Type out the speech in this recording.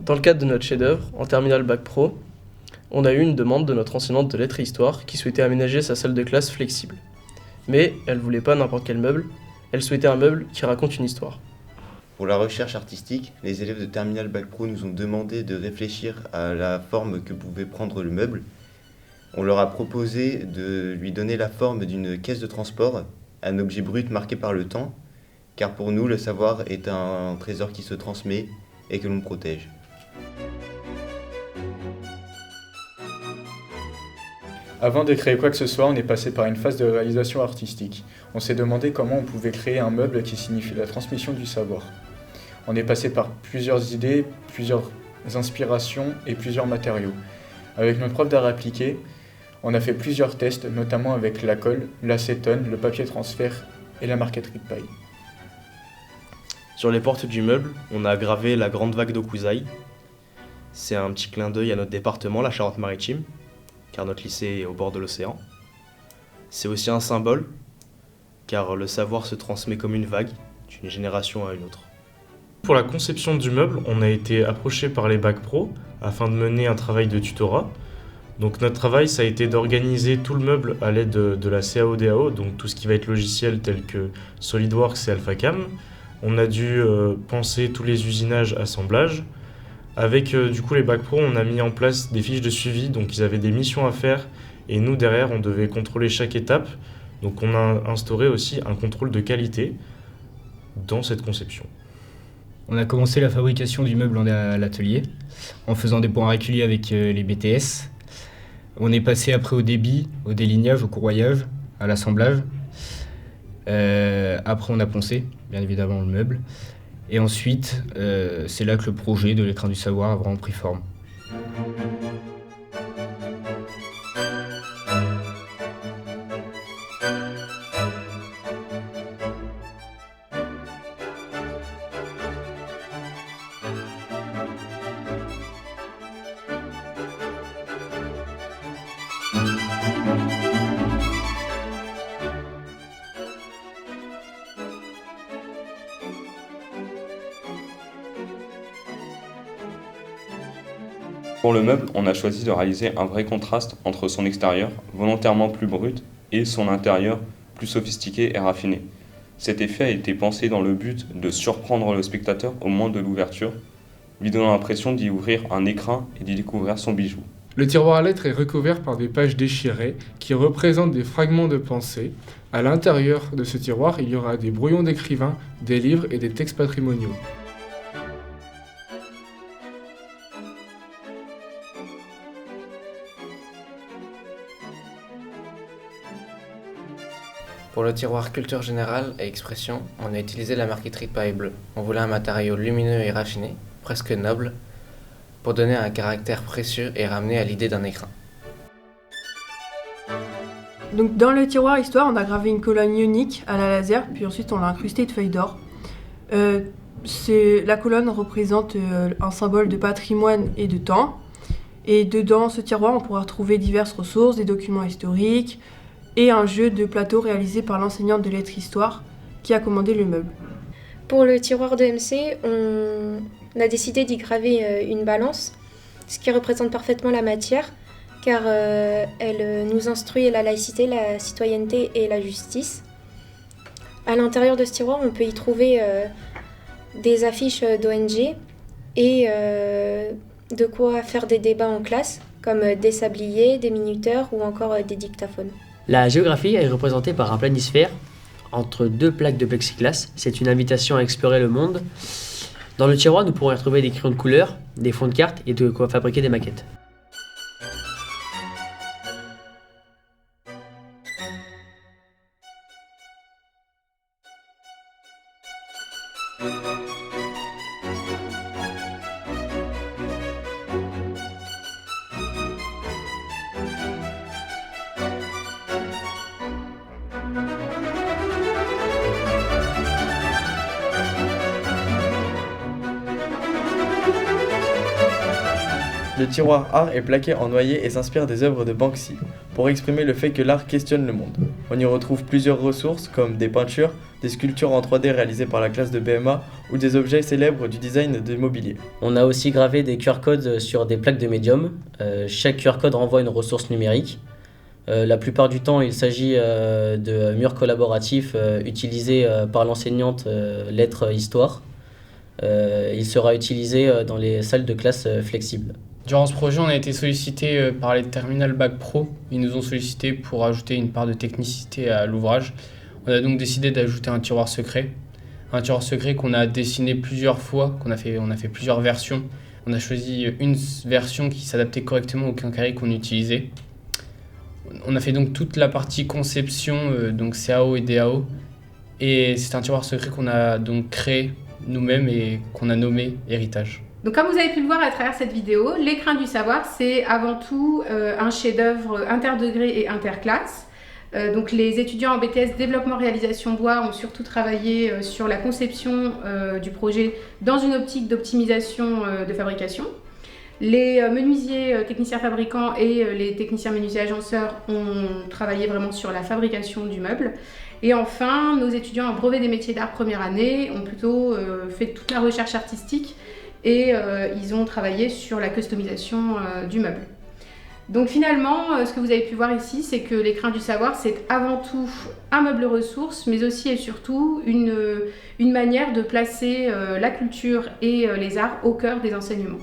Dans le cadre de notre chef-d'œuvre, en terminale Bac Pro, on a eu une demande de notre enseignante de lettres et histoire qui souhaitait aménager sa salle de classe flexible. Mais elle voulait pas n'importe quel meuble, elle souhaitait un meuble qui raconte une histoire. Pour la recherche artistique, les élèves de terminale Bac Pro nous ont demandé de réfléchir à la forme que pouvait prendre le meuble. On leur a proposé de lui donner la forme d'une caisse de transport, un objet brut marqué par le temps, car pour nous, le savoir est un trésor qui se transmet et que l'on protège. Avant de créer quoi que ce soit, on est passé par une phase de réalisation artistique. On s'est demandé comment on pouvait créer un meuble qui signifie la transmission du savoir. On est passé par plusieurs idées, plusieurs inspirations et plusieurs matériaux. Avec notre prof d'art appliqué, on a fait plusieurs tests, notamment avec la colle, l'acétone, le papier transfert et la marqueterie de paille. Sur les portes du meuble, on a gravé la grande vague d'Okuzai. C'est un petit clin d'œil à notre département, la Charente-Maritime, car notre lycée est au bord de l'océan. C'est aussi un symbole, car le savoir se transmet comme une vague, d'une génération à une autre. Pour la conception du meuble, on a été approché par les Bac Pro afin de mener un travail de tutorat. Donc notre travail, ça a été d'organiser tout le meuble à l'aide de la CAO-DAO, donc tout ce qui va être logiciel tel que SolidWorks et AlphaCam. On a dû penser tous les usinages, assemblages. Avec du coup les Bac Pro, on a mis en place des fiches de suivi, donc ils avaient des missions à faire et nous derrière on devait contrôler chaque étape. Donc on a instauré aussi un contrôle de qualité dans cette conception. On a commencé la fabrication du meuble à l'atelier en faisant des points réguliers avec les BTS. On est passé après au débit, au délignage, au courroyage, à l'assemblage. Après on a poncé, bien évidemment, le meuble. Et ensuite, c'est là que le projet de l'écrin du savoir a vraiment pris forme. Pour le meuble, on a choisi de réaliser un vrai contraste entre son extérieur, volontairement plus brut, et son intérieur, plus sophistiqué et raffiné. Cet effet a été pensé dans le but de surprendre le spectateur au moment de l'ouverture, lui donnant l'impression d'y ouvrir un écrin et d'y découvrir son bijou. Le tiroir à lettres est recouvert par des pages déchirées qui représentent des fragments de pensée. À l'intérieur de ce tiroir, il y aura des brouillons d'écrivains, des livres et des textes patrimoniaux. Pour le tiroir culture générale et expression, on a utilisé la marqueterie de paille bleue. On voulait un matériau lumineux et raffiné, presque noble, pour donner un caractère précieux et ramener à l'idée d'un écrin. Donc dans le tiroir histoire, on a gravé une colonne ionique à la laser, puis ensuite on l'a incrustée de feuilles d'or. La colonne représente un symbole de patrimoine et de temps. Et dedans ce tiroir, on pourra retrouver diverses ressources, des documents historiques, et un jeu de plateau réalisé par l'enseignante de lettres histoire qui a commandé le meuble. Pour le tiroir de MC, on a décidé d'y graver une balance, ce qui représente parfaitement la matière, car elle nous instruit à la laïcité, la citoyenneté et la justice. À l'intérieur de ce tiroir, on peut y trouver des affiches d'ONG et de quoi faire des débats en classe, comme des sabliers, des minuteurs ou encore des dictaphones. La géographie est représentée par un planisphère entre deux plaques de plexiglas. C'est une invitation à explorer le monde. Dans le tiroir, nous pourrons y retrouver des crayons de couleur, des fonds de cartes et de quoi fabriquer des maquettes. Le tiroir art est plaqué en noyer et s'inspire des œuvres de Banksy, pour exprimer le fait que l'art questionne le monde. On y retrouve plusieurs ressources comme des peintures, des sculptures en 3D réalisées par la classe de BMA ou des objets célèbres du design de mobilier. On a aussi gravé des QR codes sur des plaques de médium. Chaque QR code renvoie une ressource numérique. La plupart du temps, il s'agit de murs collaboratifs utilisés par l'enseignante lettres histoire. Il sera utilisé dans les salles de classe flexibles. Durant ce projet, on a été sollicité par les terminales Bac Pro. Ils nous ont sollicité pour ajouter une part de technicité à l'ouvrage. On a donc décidé d'ajouter un tiroir secret. Un tiroir secret qu'on a dessiné plusieurs fois, on a fait plusieurs versions. On a choisi une version qui s'adaptait correctement au quincaillerie qu'on utilisait. On a fait donc toute la partie conception, donc CAO et DAO. Et c'est un tiroir secret qu'on a donc créé nous-mêmes et qu'on a nommé Héritage. Donc comme vous avez pu le voir à travers cette vidéo, l'écrin du savoir, c'est avant tout un chef-d'œuvre interdegré et interclasse. Donc les étudiants en BTS développement réalisation bois ont surtout travaillé sur la conception du projet dans une optique d'optimisation de fabrication. Les menuisiers techniciens fabricants et les techniciens menuisiers agenceurs ont travaillé vraiment sur la fabrication du meuble. Et enfin, nos étudiants en brevet des métiers d'art première année ont plutôt fait toute la recherche artistique et ils ont travaillé sur la customisation du meuble. Donc finalement, ce que vous avez pu voir ici, c'est que l'écrin du savoir, c'est avant tout un meuble ressource, mais aussi et surtout une manière de placer la culture et les arts au cœur des enseignements.